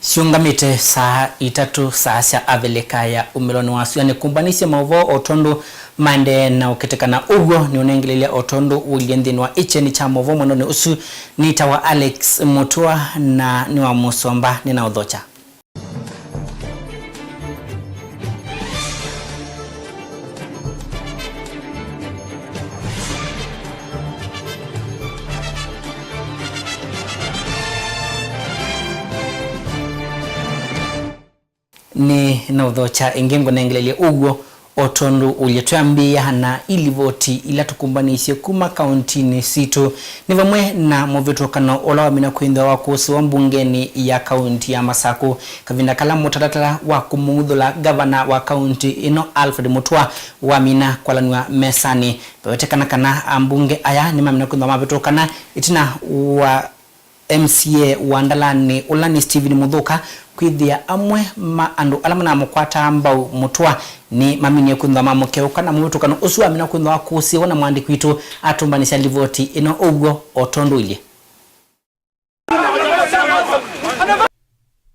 Siungamite saa itatu saa cia aveleka ya umiloni wasu yani kumbanisya mauvo otondo mande na uketekana ugo ni unengelelia otondo uliendini wa icheni cha mauvo mwanone usu nitawa Alex Mutua na niwa Musomba nina udhocha. Ni na udhocha ingengo nengelelia ugo otondo ulietuambia na ilivoti ila tukumbanisye kuma kauntini situ ni vamwe na movitokano olawa mina kuindwa wakusi wa mbungeni ya kaunti ya Masako kavinda kalamu tatatala wa kumudhula gavana wa kaunti ino Alfred Mutua wa mina kwa lanua mesani pewetekana kana mbunge aya ni mamina kuindwa mavitokana itina wa MCA Wandalani Ulani Steven Mudhoka kwithia amwe ma andu alamana mukwata ambao Mutua ni mamini kuindwa mamukeuka na muvitokano usu wa mina kuindwa wakusi wana mwandiki witu atumbanisya livoti ino ugo otondo ili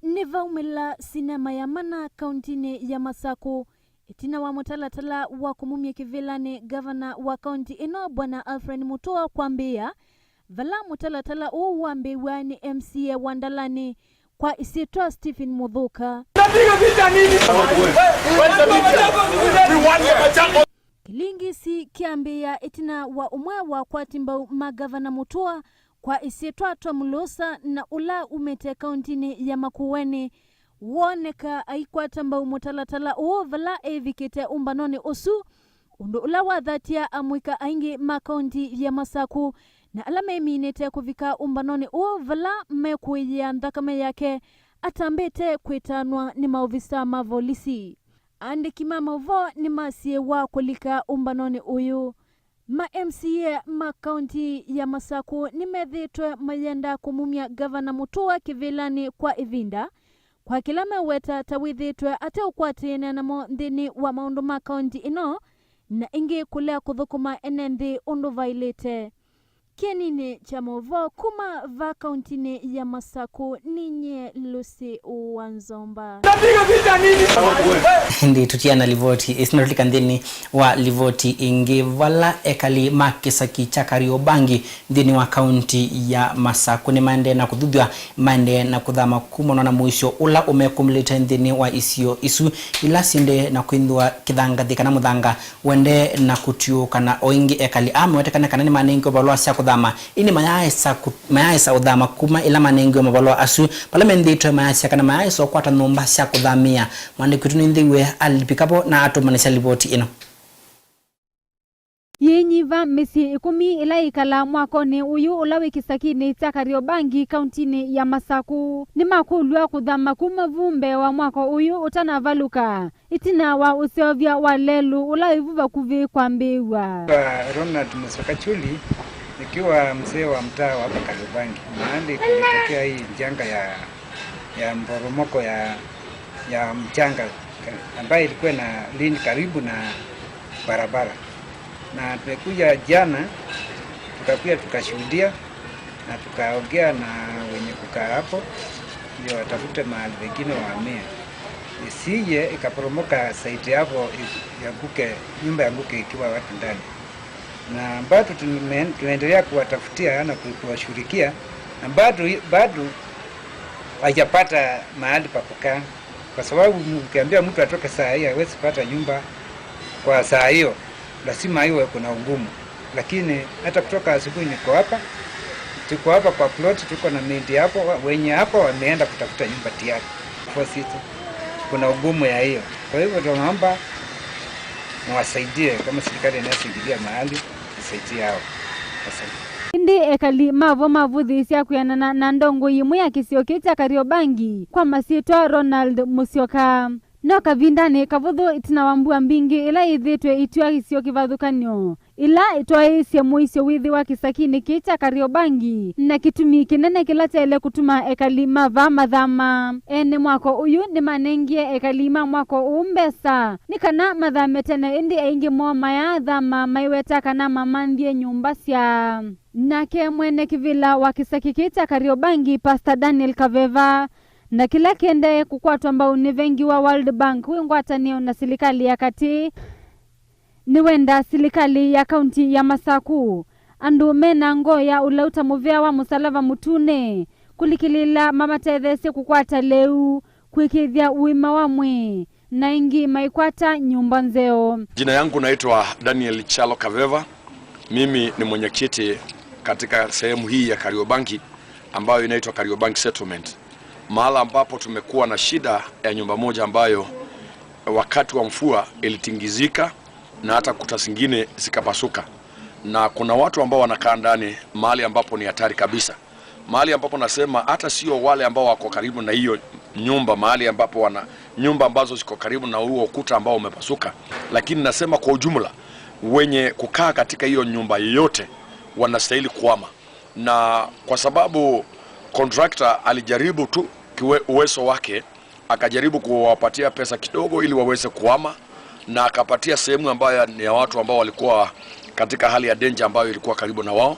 Nivaumela sinema ya mana kauntini ya Masako itina wa mutalatala wa kumumia kivilani gavana wa kaunti ino bwana Alfred Mutua kwambia vala mutalatala uwambiwa ni MCA Wandalani kwa isitwa Stephen Mudhoka. Kilingi si kiambia itina wa umwe wa kwa timba magavana Mutua kwa isitwa Tomlosa na ula umete kauntini ya Makueni woneka aikwa tamba mutalatala vala evikete umbanone osu undu ula wa dhatia amwika aingi makaunti ya Masako na alame minete kuvika umbanoni vala mekuya ndakame yake atambete kwetanwa ni maovisa mavolisi andiki mavo ni masie wa kulika umbanoni uyu ma MCA ma kaunti ya Masako ni medhitwe mayenda kumumia gavana Mutua kivilani kwa ivinda kwa kilame weta tawidhitwe ate ukwatine na mondini wa maundu ma kaunti ino na ingi kulea kuthukuma enendi undu vailete Kenine chamovo kuma va kauntine ya Masako ninye Lucy Uwanzomba. Hindi tutiana livoti isnotli kandini wa livoti ingi vala ekali makisa kichakario bangi ndini wa kaunti ya Masako ni mande na kududwa mande na kudhama kumono na muisho ula umekumlita ndini wa isio isu ila sinde na kuindua kidhanga dhika na mudhanga wende na kutio kana oingi ekali ame wetekana kanani manengi wabalua siya kudhama ini mayaisa udhama kuma ila manengi wabalua asu palamendi ito mayaisa kana mayaisa wakwata nomba siya kudhamia mwande kutuni ndiwe alipikapo na ato manisha livoti ino Yenyiva mesi 10 ila ikala mwakone uyu ulawe kisakini chakario bangi kauntini ya Masako ni makulwa kudhama kuma vumbe wa mwako uyu utana valuka itina wa usiovya wa lelu ulawe vuva kuvi kwa mbewa Ronald Musokachuli nikiwa mzee wa mtaa wa hapa Kariobangi mahali kulitokea hii janga ya mporomoko ya mchanga ambayo ilikuwa na lini karibu na barabara na tumekuja jana tukakuja tukashuhudia na tukaongea na wenye kukaa hapo ndio watafute mahali wengine wahamie isije ikaporomoka saiti hapo yanguke nyumba yanguke ikiwa watu ndani na bado tunaendelea kuwatafutia na kuwashughulikia na bado hajapata mahali pa kukaa kwa sababu ukiambia mtu atoke saa hii hawezi pata nyumba kwa saa hiyo lazima iwe kuna ugumu lakini hata kutoka asubuhi tuko hapa kwa plot tuko na mindi hapo wenye hapo wameenda kutafuta nyumba tayari kwa sisi kuna ugumu ya hiyo kwa hivyo tunaomba mwasaidie kama serikali inasaidia mahali isaidie hao Indi ekali mavuthi sia kuyana na ndongo yimu ya kisioke cha Kariobangi kwa masitwa Ronald Musyoka no kavindane kavuthu itina wambua mbingi ila ithitwe itwa isio kivathukanio ila itwa isio muisio withi wa kisakini kicha Kariobangi na kitumi kinene kila tele kutuma ekalima va madhama ene mwako uyu ni manengie ekalima mwako umbesa ni kana madhame tena indi aingi mwoma ya dhama maiweta kana mamandhie nyumba sia nake mwene kivila wa kisakiki cha Kariobangi Pastor Daniel Kaveva na kila kende kukwatwa ambao ni vengi wa World Bank wingwatanio na serikali ya kati ni wenda serikali ya kaunti ya Masaku andu mena ngoya ulauta muvea wa Musalava Mutune kulikilila mamatethese kukwata leu kuikithia uima wamwe na ingi maikwata nyumba nzeo. Jina yangu naitwa Daniel Chalo Kaveva. Mimi ni mwenyekiti katika sehemu hii ya Kariobangi ambayo inaitwa Kariobangi Settlement. Mahala ambapo tumekuwa na shida ya nyumba moja ambayo wakati wa mvua ilitingizika na hata kuta zingine zikapasuka. Na kuna watu ambao wanakaa ndani mahali ambapo ni hatari kabisa. Mahali ambapo nasema hata sio wale ambao wako karibu na hiyo nyumba, mahali ambapo wana nyumba ambazo ziko karibu na huo ukuta ambao umepasuka, lakini nasema kwa ujumla wenye kukaa katika hiyo nyumba yote wanastahili kuhama. Na kwa sababu contractor alijaribu tu uwezo wake, akajaribu kuwapatia pesa kidogo ili waweze kuhama, na akapatia sehemu ambayo ni ya watu ambao walikuwa katika hali ya danger ambayo ilikuwa karibu na wao.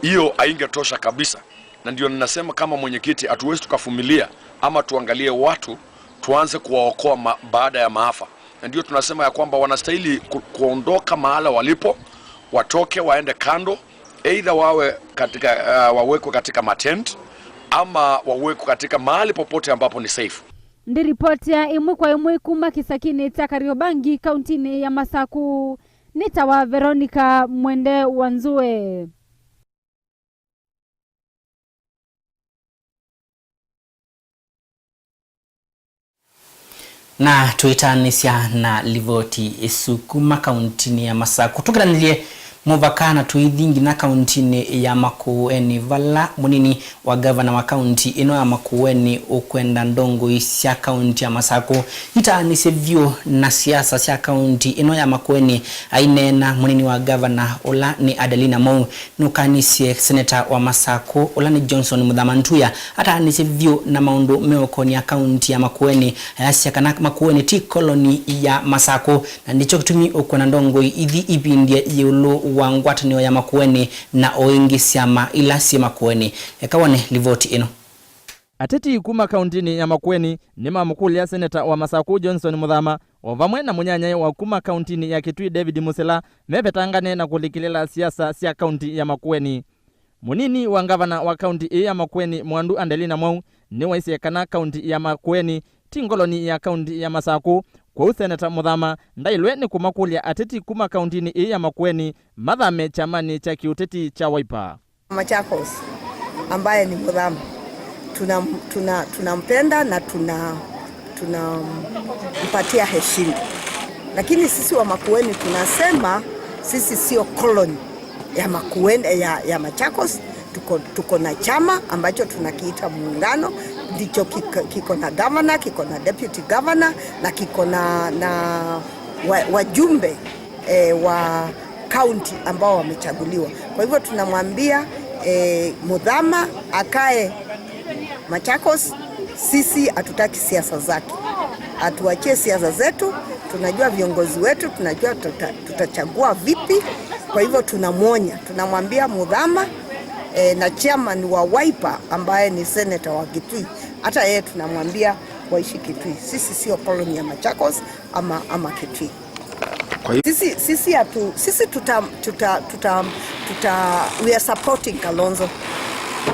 Hiyo haingetosha kabisa, na ndio ninasema kama mwenyekiti hatuwezi tukavumilia ama tuangalie watu tuanze kuwaokoa baada ya maafa. Na ndio tunasema ya kwamba wanastahili kuondoka mahala walipo, watoke waende kando, either wawekwe katika matent ama wawekwe katika mahali popote ambapo ni safe. Ndi ripoti ya imwe kwa imwe kuma kisakini cha Kariobangi kauntini ya Masaku. Nitawa Veronica Mwende Wanzue. Na tuitanisya na livoti isukuma kauntini ya Masaku. Tukiranile muvakana tuithingi na kauntini ya Makueni vala munini wa gavana wa kaunti ino ya Makueni ukwenda ndongo isya kaunti ya Masaku itanisye vyo na siasa sya kaunti ino ya Makueni ainena munini wa gavana ola ni Adelina Mou nukanisye seneta wa Masaku ola ni Johnson Mudhamantuya atanisye vyo na maundu meokoni ya kaunti ya Makueni ayasya kana Makueni ti koloni ya Masaku na ndicho kitumi ukwenda ndongo ithi ipindie yulu wa ngwatanio ya Makueni na oingi siama ila si Makueni. Ekawane livoti ino. Ateti kuma kauntini ya Makueni ni mamukuli ya seneta wa Masaku Johnson Muthama wavamwe na munyanya wa kuma kauntini ya Kitui David Musela mebetangane na kulikilela siasa sia kaunti ya Makueni. Munini wa gavana wa kaunti ya Makueni Mwandu Adelina Mou ni waisiekana kaunti ya Makueni tingoloni ya kaunti ya Masaku kwa seneta Muthama ndailwe ni kumakulia ateti kuma kauntini ya Makueni mathame chamani cha kiuteti cha Wiper. Machakos ambaye ni Muthama tunampenda na tunampatia heshima, lakini sisi wa Makueni tunasema sisi sio koloni ya Makueni ya Machakos. Tuko na chama ambacho tunakiita muungano, ndicho kiko na governor, kiko na deputy governor na kiko na wajumbe wa county ambao wamechaguliwa. Kwa hivyo tunamwambia Muthama akae Machakos. Sisi hatutaki siasa zake, atuachie siasa zetu. Tunajua viongozi wetu, tunajua tutachagua vipi. Kwa hivyo tunamwambia Muthama na chairman wa Wiper ambaye ni senator wa Kitui, hata yeye tunamwambia waishi Kitui. Sisi sio koloni ya Machakos ama Kitui. Sisi we are supporting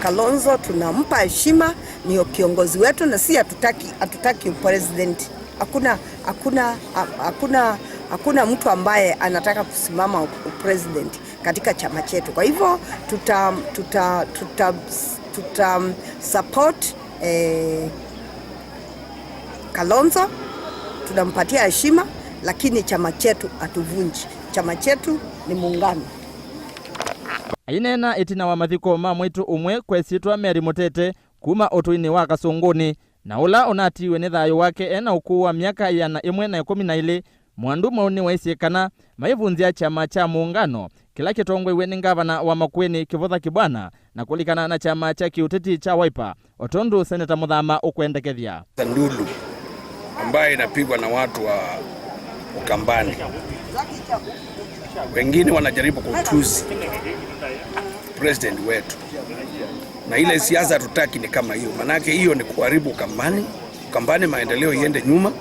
Kalonzo tunampa heshima, ni kiongozi wetu, na si hatutaki president. Hakuna mtu ambaye anataka kusimama president katika chama chetu. Kwa hivyo tuta support Kalonzo, tunampatia heshima, lakini chama chetu atuvunji. Chama chetu ni muungano. Ainena itina wa mathiko mamwitu umwe kwesitwa Mary Mutete kuma otuini wa Kasunguni na ula onatiwe ni thayo wake ena ukuu wa miaka 112 Mwandu Mauni waisiekana maivunzia chama cha muungano kila kitongwe iwe ni gavana wa Makueni Kivutha Kibwana na kulikana na chama cha kiuteti cha Wiper Otondu seneta Muthama ukwendekethia Ndulu ambaye inapigwa na watu wa Ukambani. Wengine wanajaribu kutusi president wetu. na ile siasa tutaki ni kama hiyo, manake hiyo ni kuharibu Ukambani, maendeleo iende nyuma.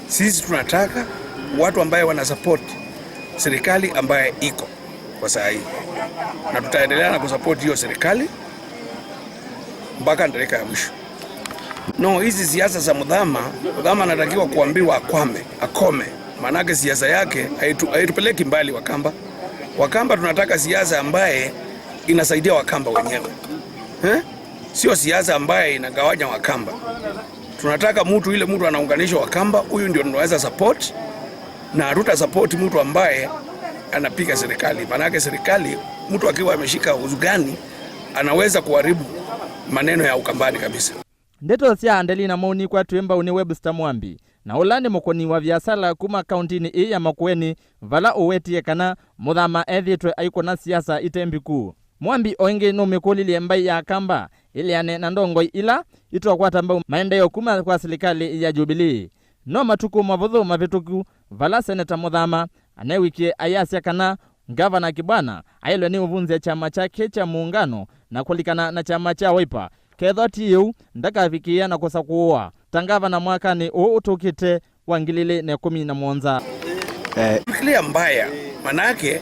Sisi tunataka watu ambaye wana support serikali ambaye iko kwa saa hii, na tutaendelea na kusupport hiyo serikali mpaka dakika ya mwisho. No, hizi siasa za Muthama anatakiwa kuambiwa akome, manake siasa yake haitupeleki mbali Wakamba tunataka siasa ambaye inasaidia Wakamba wenyewe. Sio siasa ambaye inagawanya Wakamba. Tunataka mtu anaunganisha Wakamba, huyu ndio tunaweza support, na hatuta support mtu ambaye anapiga serikali. Manake serikali mtu akiwa ameshika uzugani anaweza kuharibu maneno ya Ukambani kabisa. Ndeto cia andeli na mauni kwa tuemba uni Webster Mwambi na ulani mukoni wa biasala kuma kauntini ii ya Makueni vala uwetie kana Muthama ethitwe aiko na siasa itembiku. Mwambi oingi no mikulili mbai ya Kamba ili ane na ndongo ila itokwata mbao maendeleo kuma kwa serikali ya Jubilee. No matuku mavuthu mavituku vala seneta Muthama anewikie ayasia kana Gavana Kibwana ailo ni uvunze chama chake cha muungano na kulikana na chama cha Wiper kethoti yu ndakafikia na kosa kuoa tangava na mwakani utukite wa 2017. Clear mbaya, manake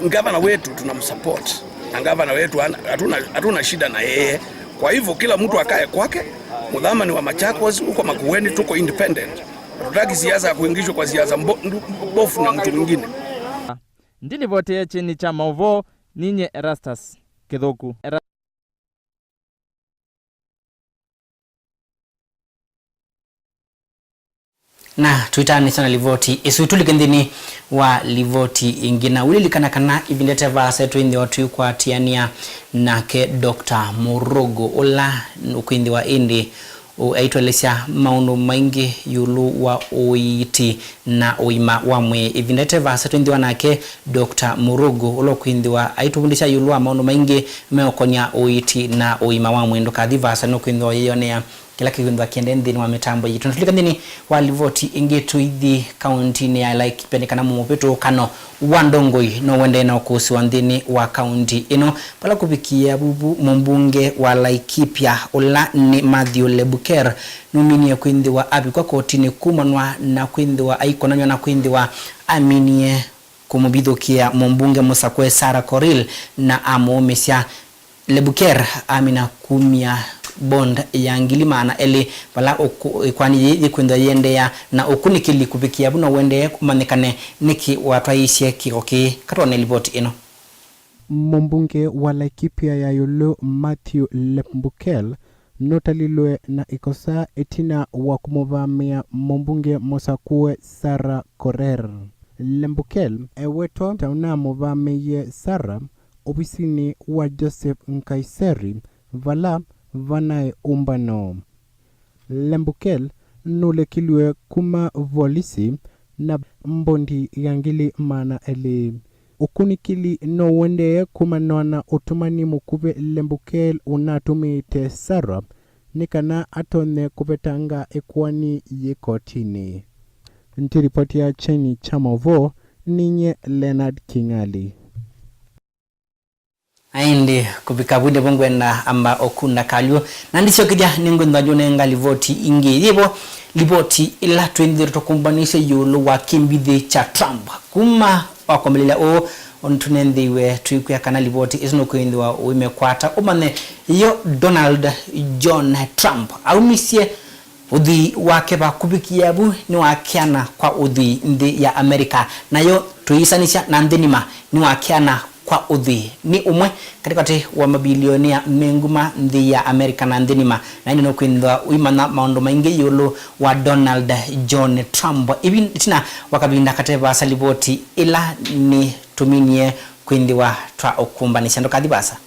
gavana wetu tunamsupport na gavana wetu hatuna shida na yeye. Kwa hivyo kila mtu akae kwake. Muthama ni wa Machakos, huko Makueni tuko independent. Hatutaki siasa ya kuingishwa kwa siasa bofu na mtu mwingine. Ndilivote chini cha Mauvo ninye Erastus Kithuku. Na tuitani sana livoti isutuli kendini wa livoti ingina ulilikana kana ibindete vasa yetu indi watu kwa tiania nake Dr. Murugo ola ukwindi wa indi aitwelesya maundu maingi yulu wa uiti na uima wamwe ibindete vasa yetu indi wa nake Dr. Murugo ola ukwindi wa aitufundisha yulu wa maundu maingi meokonya uiti na uima wamwe ndo kadhi vasa no kwindi wa yeyonea kila kigundu akiende ndini wa mitambo yitu tunafika ndini wa livoti ingetu ithi county ni ya like pendekana mumopetu kano wandongoi no wende na ukusi wa ndini wa county ino pala kupikia bubu mbunge wa Laikipia ola ni Matthew Lebuker numini ya kuindi wa api kwa kotini kumanwa na kuindi wa aikonanyo na kuindi wa aminie kumubidhukia mbunge Musakwe Sarah Koril na amuomisya Lebuker amina kumia bond ya Ngilimana eli pala kwani yikwenda yendea na ukunikili kupikia buno wende kumanikane niki watwaishe kikoki katone liboti ino. Mbunge wa Laikipia ya yulu Matthew Lebuker notalilwe na ikosa etina wa kumuvamia mbunge Musakwe Sarah Koril. Lebuker eweto tauna muvamie Sarah ofisini wa Joseph Nkaiseri vala vanae umbano. Lebuker nulekilwe kuma volisi na mbondi ya Ngilimana eli ukunikili no wende kuma nona utumani mukube Lebuker unatumite Sarah nikana atone kupetanga ekwani yekotini. Ntiripoti ya cheni Chamavo ninye Leonard Kingali. Aindi kupika bude bongwenda amba okunda kalyo nandisyo kija ningonda jonenga livoti ingi yebo livoti ila twende tokumbanisha yulu wa kimbidhi cha Trump kuma wakomelela o ontunendiwe tuikuya kana livoti isino kuindwa uimekwata umane yo Donald John Trump au misie udhi wake ba kubikia bu ni wakiana kwa udhi ndi ya Amerika nayo tuisanisha na ndinima ni wakiana kwa udhi ni umwe katikati wa mabilionia menguma ndi ya Amerika na ndinima na ino nokwindwa uimana maondo maingi yulu wa Donald John Trump ibi tina wakabinda kateba saliboti ila ni tuminie kwindi wa twa okumbanisha ndo kadibasa.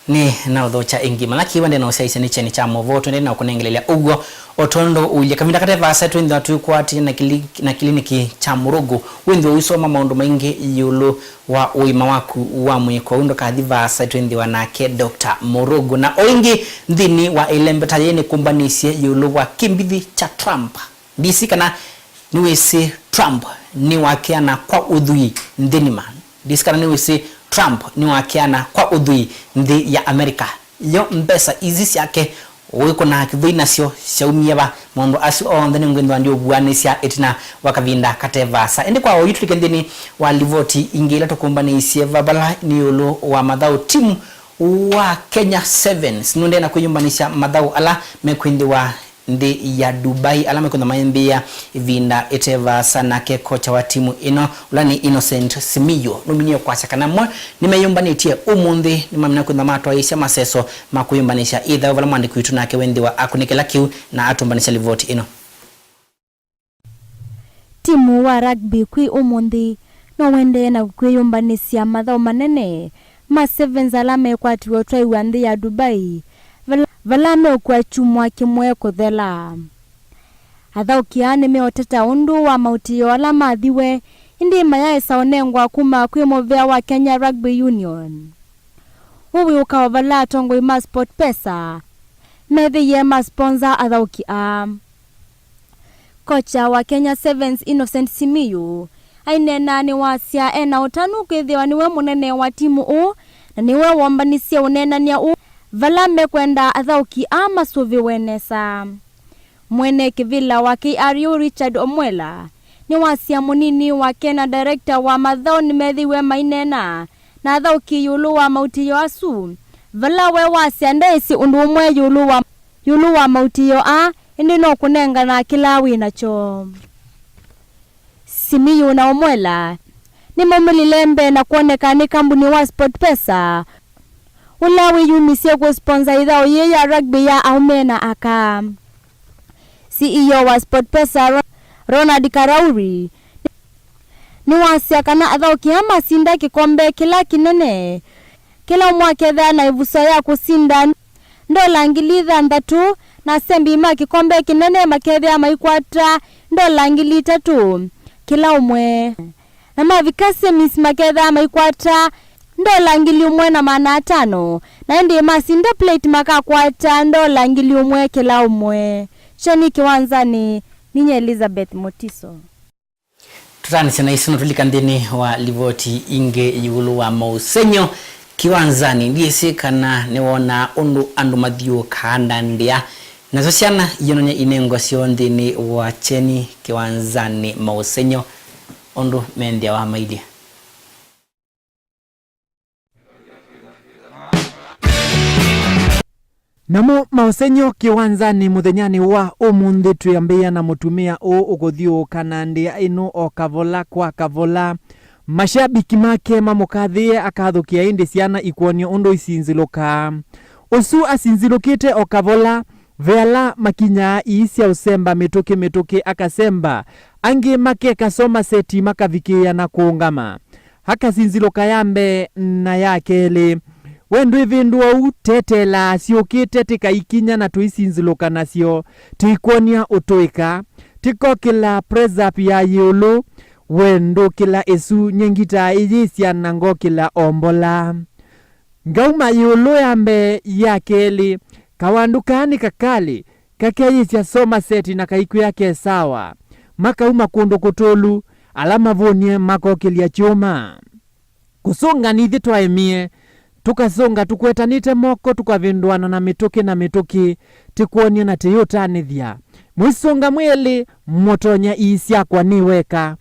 ni na udhocha ingi malaki wande na usaisa ni cheni cha movoto ndena kunengelelea ugo otondo ulia kavinda kate vasa tu ndio tu kwati na kliniki cha Murugu wendo usoma maundu maingi yulu wa uima waku wa mwiko undo kadhi vasa tu ndio wanake Dr. Murugu na oingi ndini wa elembeta yene kumbanisye yulu wa kimbithi cha Trump DC kana niwesi Trump ni wakiana kwa udhui ndini man DC kana niwesi Trump ni wakiana kwa udhui ndi ya Amerika yo mbesa izisi yake wiko na kidhina sio shaumiyaba mondo asi ondene ngendo ndio bwanisia etina wakavinda katevasa ende kwa oyitu kendeni walivoti ingela tokumbana isieva bala niolo wa madhao timu wa Kenya Sevens nunde na kuyumbanisha madhao ala mekwindi wa ndi ya Dubai ala mekwenda mayembia vinda eteva sana ke kocha wa timu ino ulani Innocent Simiyu numinio kwa sakana mwa nimeyumbanitie umundi nimamina kwenda matwa isya maseso makuyumbanisha idha wala mwandi kuitu na kewendi wa akunikela kiu na atumbanisha livoti ino timu wa rugby kwi umundi no wende na kuyumbanisha madhao manene ma Sevens alame kwa tuotoi wandi ya Dubai valame kwa chumwa kimwe kuthela athau kiane meoteta undu wa mautio ala mathiwe indi maya saonengwa kuma kwi movea wa Kenya Rugby Union uwi ukawavala tongo ima Sport Pesa methi ye ma sponsor athau kia kocha wa Kenya Sevens Innocent Simiyu ainena ni wasia ena utanu kwithiwa niwe munene wa timu u na niwe wombanisia unenania u valame kwenda athauki ama suvi wenesa mwene kivila wa KRU Richard Omwela ni wasia munini wa Kenya director wa madhao nimethiwe mainena na athauki yulu wa mautiyo asu valawe wasia ndesi undu umwe yulu wa mautiyo a indi no kunenga na kilawi nacho Simiyu na Omwela ni mamililembe na kuoneka ni kambuni wa Sport Pesa ulawi yumisie kwa sponsor idhao ye ya rugby ya Aumena aka CEO wa Sport Pesa Ronald Karauri ni wasia kana adhao kiama sinda kikombe kila kinene kila mwaka dha na ivusa ya kusinda $3 3 na sembi ma kikombe kinene makethia maikwata $3 3 kila umwe na mavikase miss makethia maikwata $1 na mana 5 na ndi masinda plate makakwata $1 kila umwe chani kiwanzani ninye Elizabeth Motiso tutani sana isino tulikandini wa livoti inge yulu wa mausenyo kiwanzani ndiye kana niwona undu andu mathio kanda ndia nazo ciana yononya inengo ciondini wa cheni kiwanzani mausenyo undu mendia wa maidia Namo mausenyo kiwanzani muthenyani wa umundi tuyambia na mutumia o uguthio kanandia ino o kavola kwa kavola mashabiki make mamukathie akathukia indi ciana ikuonio undu isinziluka usu asinzilukite o kavola vela makinya isia usemba mituki akasemba angi make kasoma seti makavikia na kuungama haka sinziluka yambe na yakeli wendu ivindu au tetela siokite tika ikinya na tuisinziluka nasio tikuonia utuika tiko kila preza pia yulu wendu kila esu nyengita ijisia nango kila ombola ngauma yulu yambe yakeli kawandukani kakali kakeyisya soma seti na kaiku yake sawa makauma kundu kutolu alama vonie makokilia chuma kusunga nithi twaemie tukasonga tukwetanite moko tukavinduana na mituki tikuonia na tiyutanithia mwisonga mweli motonya isya kwa niweka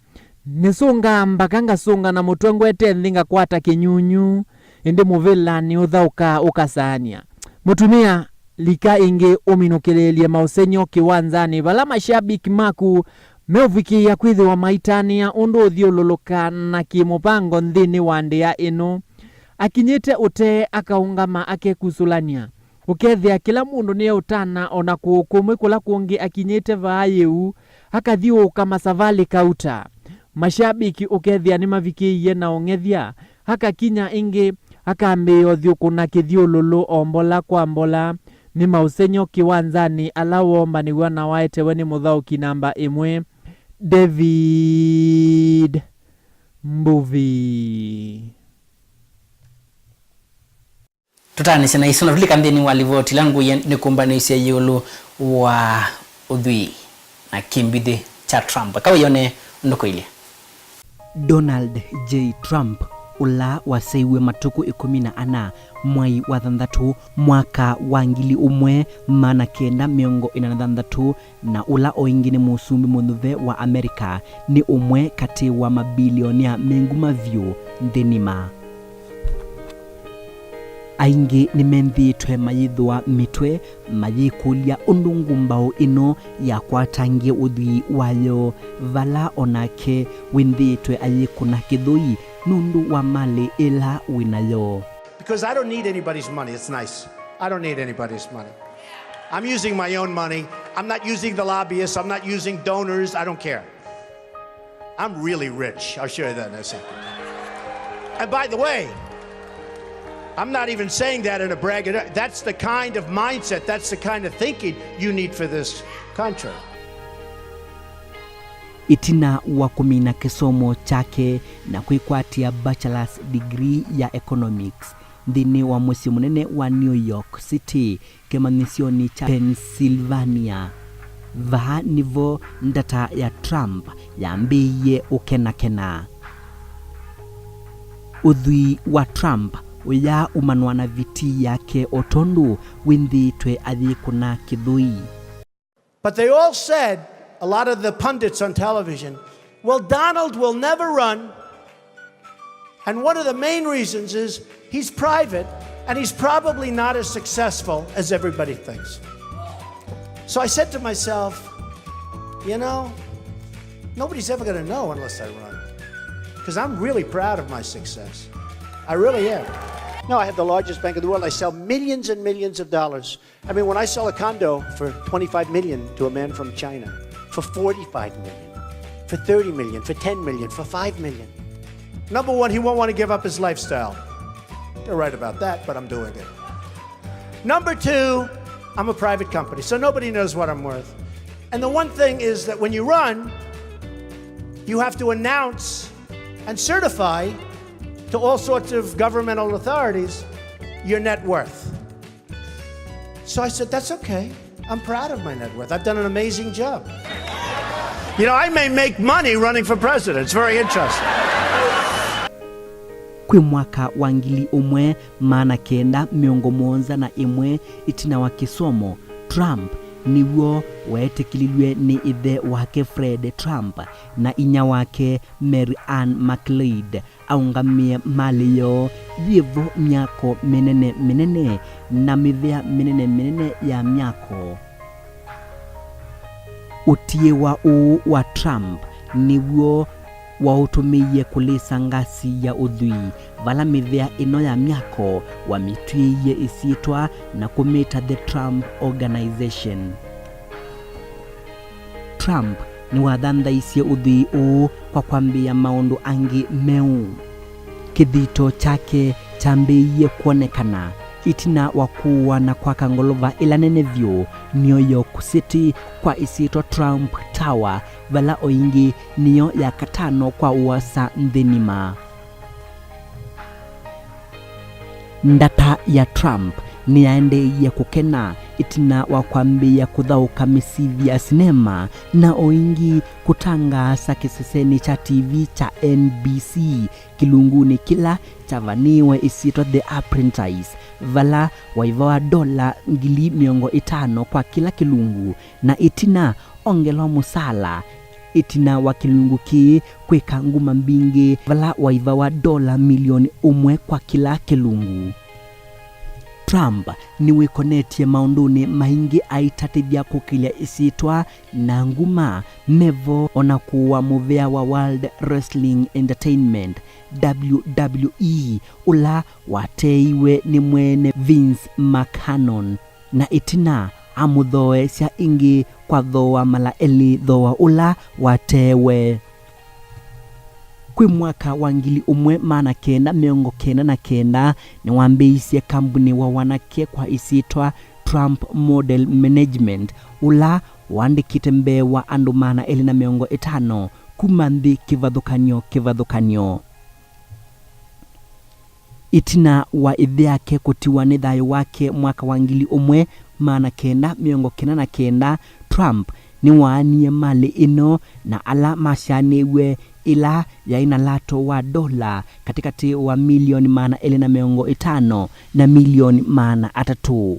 nisunga mbakanga sunga na mutongwete nthinga kwata kinyunyu indi muvila ni uthauka ukasania mutumia lika ingi uminukelelie mausenyo kiwanzani vala mashabiki maku meuvikia kwithi wa maitania undu uthiululuka na kimupango nthini wa ndia ino akinyite ute akaungama akekusulania ukethia kila mundu ni utana ona kukumwe kula kungi akinyite vaayeu akathiu kama savali kauta mashabiki ukethia ni mavikiie na ongethia haka kinya ingi akambe othiukuna kithiululu ombola kwa mbola ni Mausenyo kiwanzani ala womba ni wana waetewe ni muthauki namba 1 David Mbuvi. Tutanisha na isona tulika mbeni walivoti langu ni kumbanisha yulu wa udhui na kimbide cha Trump. Kawa yone ndoko ile. Donald J. Trump ula waseiwe matuku 14 mwai wa 3 mwaka wa 1963 na ula oingine musumbi munuthe wa Amerika ni umwe kati wa mabilionia mengu mavyu ndenima. Aingi ni mendhitwe mayithwa mitwe mayikulia undungu mbao ino ya kwatangie udhui wayo vala onake windhitwe ayikuna kithui nundu wa mali ila winayo. Because I don't need anybody's money. It's nice. I don't need anybody's money. I'm using my own money. I'm not using the lobbyists. I'm not using donors. I don't care. I'm really rich. I'll show you that in a second. And by the way, I'm not even saying that in a brag. That's the kind of mindset, that's the kind of thinking you need for this country. Itina wa kumina kisomo chake na kuikwatia bachelor's degree ya economics ndini wa mwesi munene wa New York City kemanisioni cha Pennsylvania. Vaha nivo ndata ya Trump yambiye ukena. Udhui wa Trump uya umanwa na viti yake otondu windhitwe adhikuna kithui. But they all said, a lot of the pundits on television, well, Donald will never run. And one of the main reasons is he's private and he's probably not as successful as everybody thinks. So I said to myself, you know, nobody's ever going to know unless I run. Because I'm really proud of my success. I really am. No, I have the largest bank in the world. I sell millions and millions of dollars. I mean, when I sell a condo for 25 million to a man from China, for 45 million, for 30 million, for 10 million, for 5 million. Number one, he won't want to give up his lifestyle. You're right about that, but I'm doing it. Number two, I'm a private company, so nobody knows what I'm worth. And the one thing is that when you run, you have to announce and certify to all sorts of governmental authorities your net worth. So I said, that's okay. I'm proud of my net worth. I've done an amazing job. You know, I may make money running for president. It's very interesting. Kwi mwaka wa 1991 itina wa kisomo, Trump niwo wetekililwe ni ithe wake Fred Trump na inya wake Mary Ann McLeod aungamie mali yo yivo miako menene na mithea menene ya miako. Utie wa uu wa Trump niwo wautumiye kulisa ngasi ya udhui vala mithea ino ya miako wa mitwiye isitwa na kumita the Trump Organization. Trump ni wathandaisie udhui uu kwa kwambia maundu angi meu. Kithito chake chambiye kuonekana itina wakuwa na kwa kangolova ila nene vyo New York City kwa isitwa Trump Tower vala oingi niyo ya katano kwa uwasa ndhenima. Ndata ya Trump ni yaende ya kukena itina wakwambia kuthauka misivi ya sinema na oingi kutanga sakiseseni cha TV cha NBC kilunguni kila chavaniwe isitwa The Apprentice vala waivawa $50,000 kwa kila kilungu na itina ongelwa musala itina wa kilungu ki kweka nguma mbingi vala waivawa $1,000,000 kwa kila kilungu. Trump ni wikonetie maunduni maingi aitatithia kukilia isitwa na nguma mevo onakuwa muvea wa World Wrestling Entertainment WWE ula wateiwe ni mwene Vince McMahon na itina amuthoe cia ingi kwa thoa mala eli thoa ula watewe. kwi mwaka wa 1999 ni wambeisye kambuni wa wanake kwa isitwa Trump Model Management ula wandikite mbewa andu mana 250 kuma nthi kivathukanio itina wa ithi yake kutiwa ni thayo wake mwaka wa 1999 Trump ni waanie mali ino na ala mashaniwe ila yaina lato wa dola katikati wa milioni mana 250 na milioni mana 3.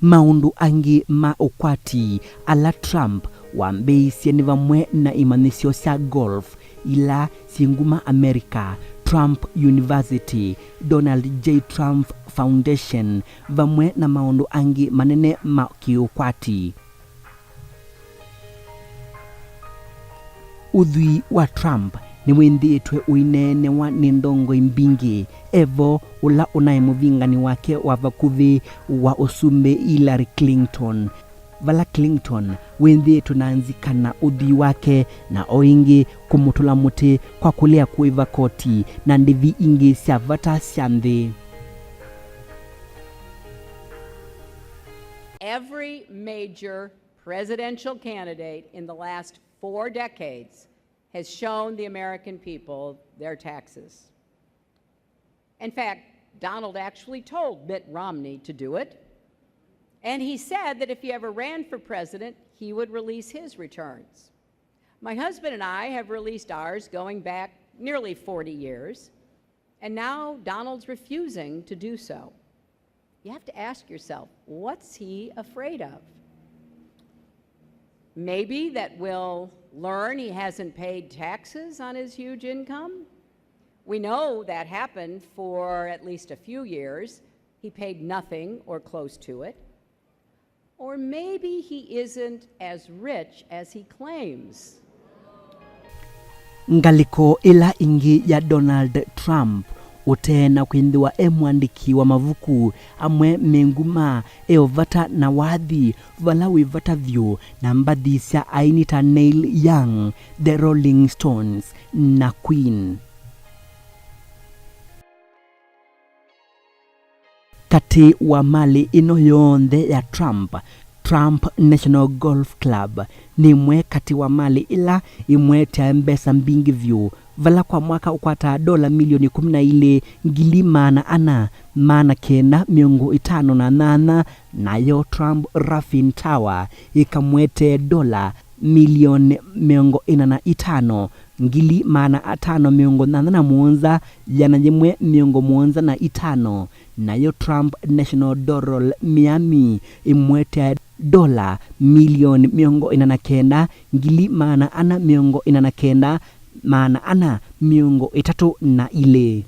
Maundu angi ma ukwati ala Trump wambeisye ni vamwe na imanisyo sya golf ila singuma America, Trump University, Donald J. Trump Foundation, vamwe na maundu angi manene ma kiukwati. Uthui wa Trump ni wenditwe uinene wa nindongo imbingi evo ula unaimuvingani wake wa vakuvi wa usumbe Hillary Clinton. Vala Clinton wenditwe naanzikana uthui wake na oingi kumutula muti kwa kulea kuiva koti na ndivi ingi sya vata sya nthi. Every major presidential candidate in the last 4 decades has shown the American people their taxes. In fact, Donald actually told Mitt Romney to do it. And he said that if he ever ran for president, he would release his returns. My husband and I have released ours going back nearly 40 years. And now Donald's refusing to do so. You have to ask yourself, what's he afraid of? Maybe that we'll learn he hasn't paid taxes on his huge income. We know that happened for at least a few years. He paid nothing or close to it. Or maybe he isn't as rich as he claims. Ngaliko ila ingi ya Donald Trump utena kwindhiwa mwandiki wa mavuku amwe menguma vata na wathi vala wivata vyu na mbadhisya aini ta Neil Young, The Rolling Stones na Queen. Kati wa mali ino yonthe ya Trump National Golf Club ni mwe kati wa mali ila imwe tia mbesa mbingi vyu vala kwa mwaka ukwata dola milioni 12 ngili mana kenda miongo 58 nayo Trump Raffin Tower ikamwete dola milioni miongo 45 ngili mana 5 miongo 81 yana jemwe miongo 75 nayo Trump National Doral Miami imwete dola milioni miongo 49 ngili mana ana miongo 49 maana ana miongo 3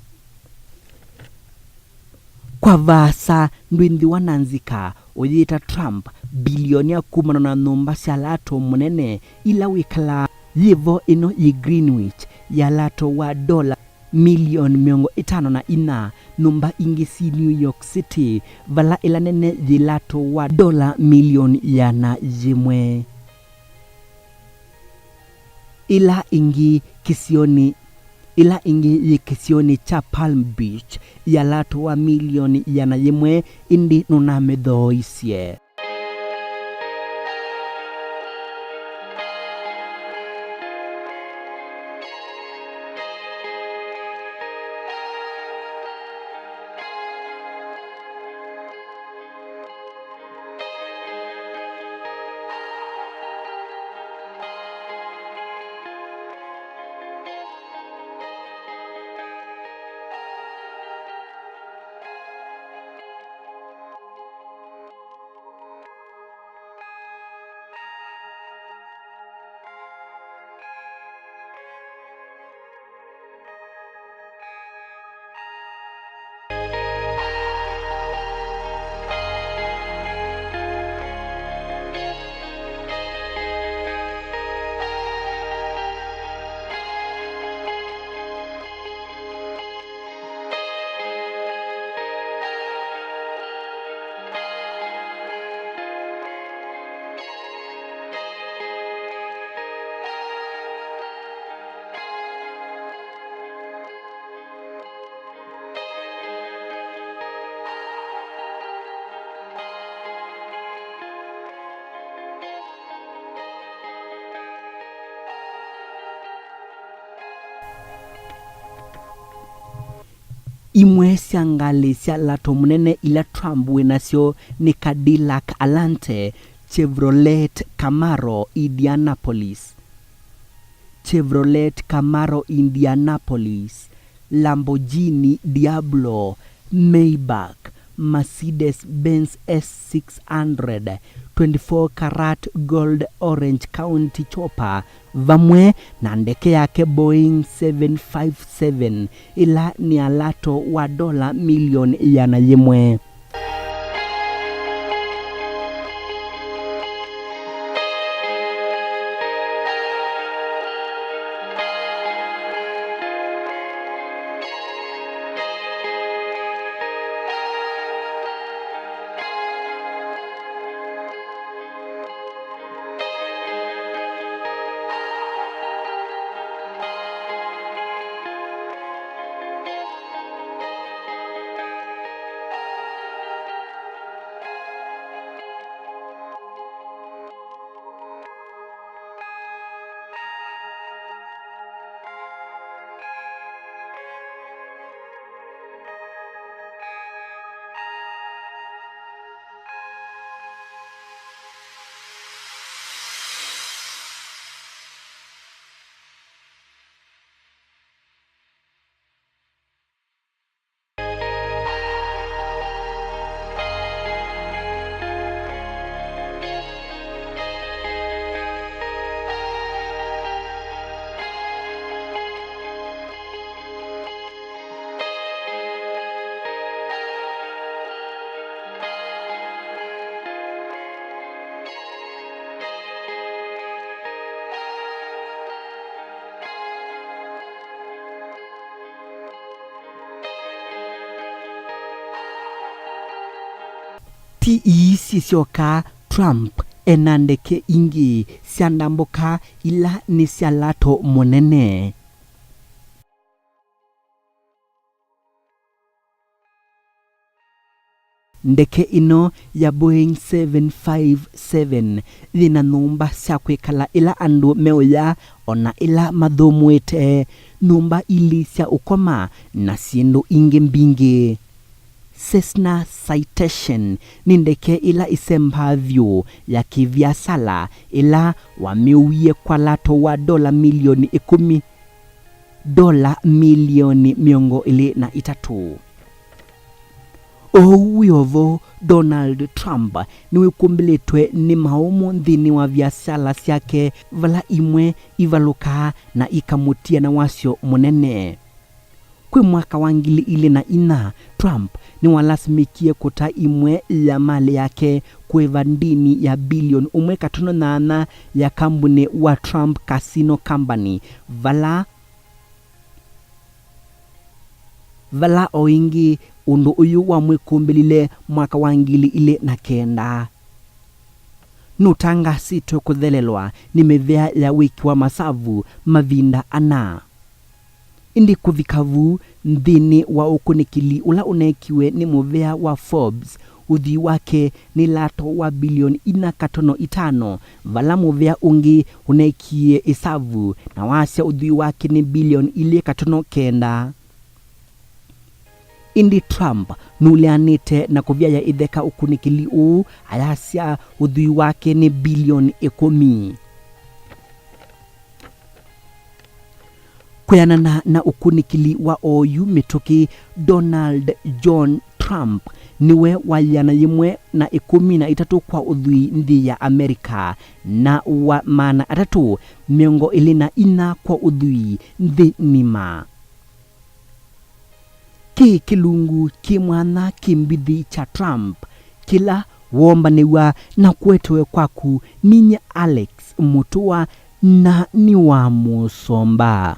kwa vasa ndwindi wananzika oyita Trump bilionia kumana na nomba sya lato munene ila wikala yivo ino yi Greenwich ya lato wa dola milioni miongo 54 nomba ingisi New York City vala ila nene yilato wa dola milioni yana jimwe ila ingi kisioni cha Palm Beach ya lato wa milioni yana yemwe indi nunamedhoisye. imwe siangali sia lato munene ila Trump wenasio ni Cadillac Alante, Chevrolet Camaro Indianapolis, Chevrolet Camaro Indianapolis, Lamborghini Diablo, Maybach, Mercedes-Benz S600, 24 karat gold orange county chopper, vamwe na ndege yake Boeing 757 ila ni alato wa dola milioni yanayemwe. Sisioka Trump enandeke ingi siandamboka ila ni sialato monene. Ndeke ino ya Boeing 757 dhina numba siakwe kala ila andu meoya ona ila madhomwete numba ili sia ukoma na siendo inge mbinge. Cessna Citation ni ndeke ila isembavyo ya kivyasala ila wameuye kwa lato wa dola milioni 10, dola milioni 203. Uyovo Donald Trump niwe kumbiletwe ni maomo ndhini wa vyasala siake vala imwe ivaluka na ikamutia na wasio monene. Kwe mwaka wangili ile na ina Trump ni walasimikie kota imwe ya mali yake kweva ndini ya bilioni 1.8 ya kambune wa Trump Casino Company vala oingi undu uyu wa mwekumbilile mwaka wangili ile na kenda. Nutanga sito kuthelelwa ni mevea ya wiki wa masavu mavinda ana. Indi kuvikavu ndhini wa ukunikili ula unekiwe ni muvea wa Forbes udhi wake ni lato wa bilioni 4.5 vala muvea ungi unekie isavu na wasya udhi wake ni bilioni 1.9. Indi Trump nulianite na kuvya ya idheka ukunikili ayasya udhi wake ni bilioni 10. Kuyanana na ukunikili wa oyu mitoki Donald John Trump niwe wayana yimwe na 13 kwa udhui ndi ya Amerika na wa mana 3 miongo ilina ina kwa udhui ndi nima. Ki kilungu kimwana kimbidhi cha Trump kila womba niwa na kuetewe kwaku ninye Alex Mutua na niwa Musomba.